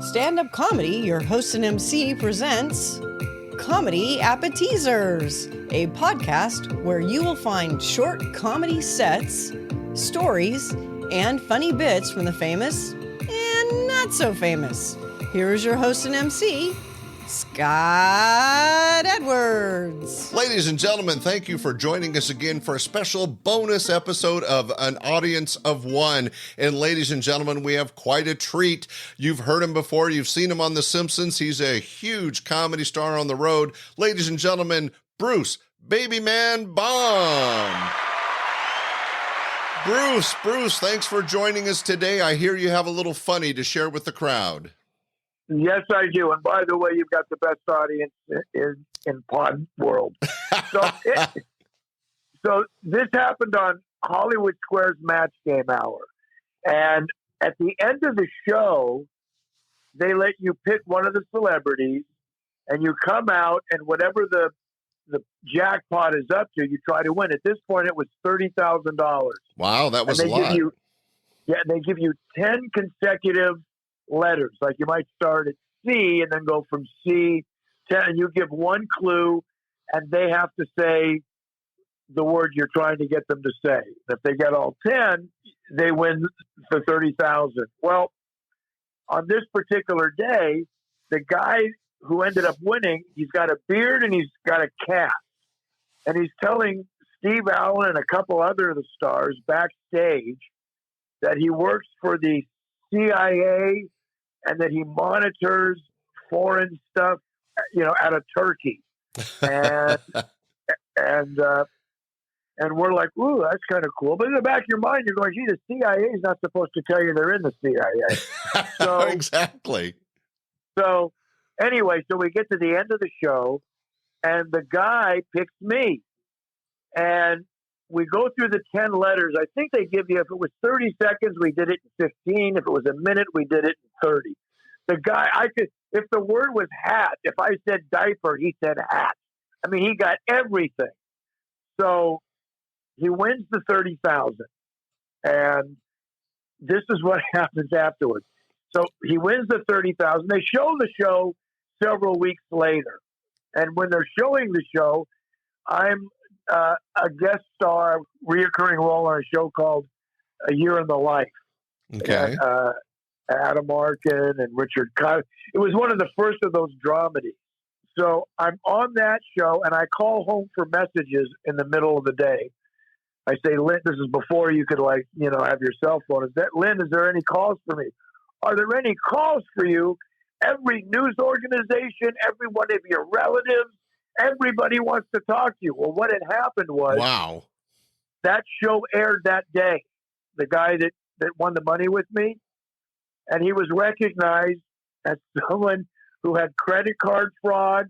Standup Comedy, your host and MC, presents Comedy Appetizers, a podcast where you will find short comedy sets, stories, and funny bits from the famous and not so famous. Here is your host and MC, Scott Edwards. Ladies and gentlemen, thank you for joining us again for a special bonus episode of An Audience of One. And ladies and gentlemen, we have quite a treat. You've heard him before. You've seen him on The Simpsons. He's a huge comedy star on the road. Ladies and gentlemen, Bruce, Babyman Baum. Bruce, thanks for joining us today. I hear you have a little funny to share with the crowd. Yes, I do. And by the way, you've got the best audience in pod world. So this happened on Hollywood Square's Match Game Hour. And at the end of the show, they let you pick one of the celebrities and you come out and whatever the jackpot is up to, you try to win. At this point, it was $30,000. Wow, that was a lot. They give you 10 consecutive letters. Like you might start at C and then go from C to, and you give one clue and they have to say the word you're trying to get them to say. If they get all 10, they win for $30,000. Well, on this particular day, the guy who ended up winning, he's got a beard and he's got a cast. And he's telling Steve Allen and a couple other of the stars backstage that he works for the CIA and that he monitors foreign stuff, out of Turkey. And and we're like, ooh, that's kind of cool. But in the back of your mind, you're going, gee, the CIA is not supposed to tell you they're in the CIA. So, exactly. So anyway, so we get to the end of the show and the guy picks me. And we go through the 10 letters. I think they give you, if it was 30 seconds, we did it in 15. If it was a minute, we did it in 30. The guy, if the word was hat, if I said diaper, he said hat. I mean, he got everything. So he wins the 30,000. And this is what happens afterwards. So he wins the 30,000. They show the show several weeks later. And when they're showing the show, I'm a guest star, reoccurring role on a show called A Year in the Life. Okay. And, Adam Arkin and Richard Kyle. It was one of the first of those dramedies. So I'm on that show and I call home for messages in the middle of the day. I say, Lynn, this is before you could have your cell phone. Lynn, is there any calls for me? Are there any calls for you? Every news organization, every one of your relatives, everybody wants to talk to you. Well, what had happened was, wow, that show aired that day. The guy that won the money with me, and he was recognized as someone who had credit card fraud.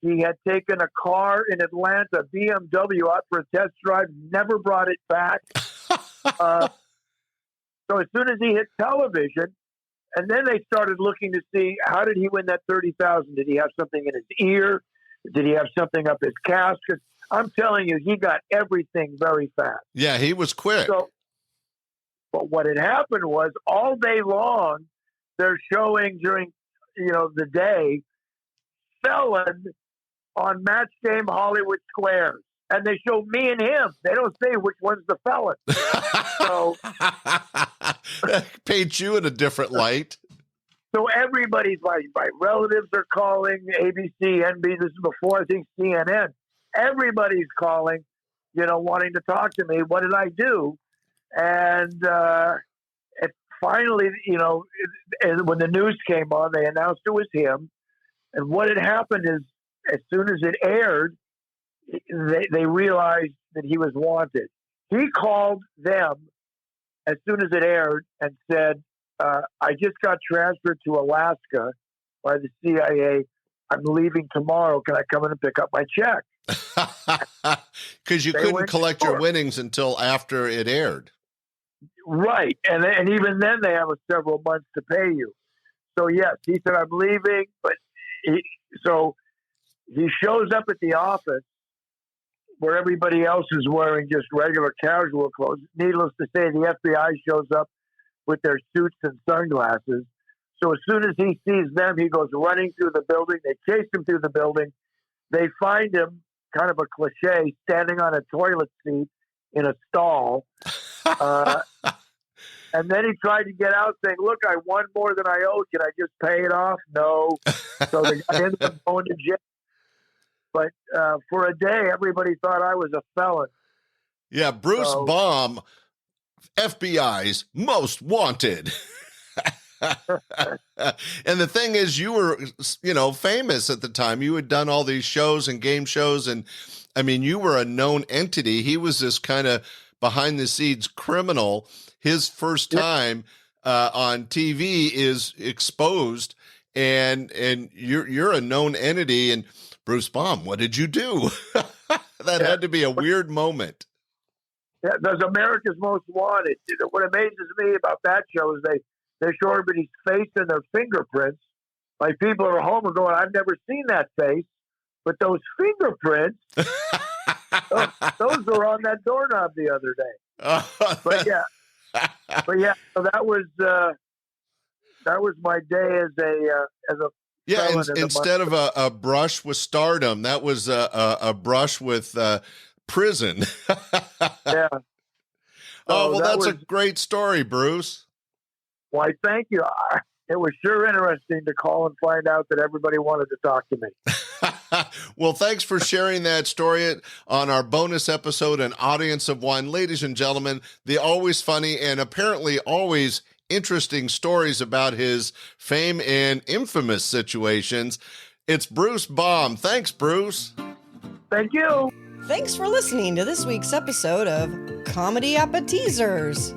He had taken a car in Atlanta, BMW, out for a test drive, never brought it back. So as soon as he hit television, and then they started looking to see, how did he win that 30,000? Did he have something in his ear? Did he have something up his casket? I'm telling you, he got everything very fast. Yeah, he was quick. So, but what had happened was all day long, they're showing during, the day, Felon on Match Game Hollywood Squares. And they show me and him. They don't say which one's the felon. So paint you in a different light. So everybody's, my relatives are calling, ABC, NBC, this is before I think CNN. Everybody's calling, wanting to talk to me. What did I do? And it finally, when the news came on, they announced it was him. And what had happened is, as soon as it aired, they realized that he was wanted. He called them as soon as it aired and said, I just got transferred to Alaska by the CIA. I'm leaving tomorrow. Can I come in and pick up my check? Because you couldn't collect your winnings until after it aired. Right. And even then they have several months to pay you. So yes, he said, I'm leaving. But so he shows up at the office where everybody else is wearing just regular casual clothes. Needless to say, the FBI shows up with their suits and sunglasses. So as soon as he sees them, he goes running through the building. They chase him through the building. They find him, kind of a cliche, standing on a toilet seat in a stall. And then he tried to get out saying, look, I won more than I owed. Can I just pay it off? No. So the guy ended up going to jail. But for a day, everybody thought I was a felon. Yeah, Bruce Baum, FBI's most wanted. And the thing is, you were, famous at the time. You had done all these shows and game shows. And I mean, you were a known entity. He was this kind of behind the scenes criminal. His first time on TV is exposed, and you're a known entity. And Bruce Baum, what did you do? That had to be a weird moment. Yeah, that's America's Most Wanted. What amazes me about that show is they show everybody's face and their fingerprints. Like people are home and going, I've never seen that face, but those fingerprints, those were on that doorknob the other day. But yeah, so that was my day as a yeah. Instead of a brush with stardom, that was a brush with prison. Yeah. Oh well, that's a great story, Bruce. Why, thank you. It was sure interesting to call and find out that everybody wanted to talk to me. Well, thanks for sharing that story on our bonus episode, An Audience of One. Ladies and gentlemen, the always funny and apparently always interesting stories about his fame and infamous situations. It's Bruce Baum. Thanks, Bruce. Thank you. Thanks for listening to this week's episode of Comedy Appetizers.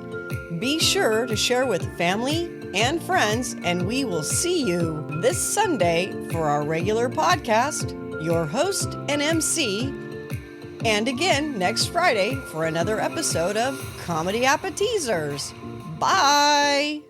Be sure to share with family and friends, and we will see you this Sunday for our regular podcast, your host and MC, and again next Friday for another episode of Comedy Appetizers. Bye!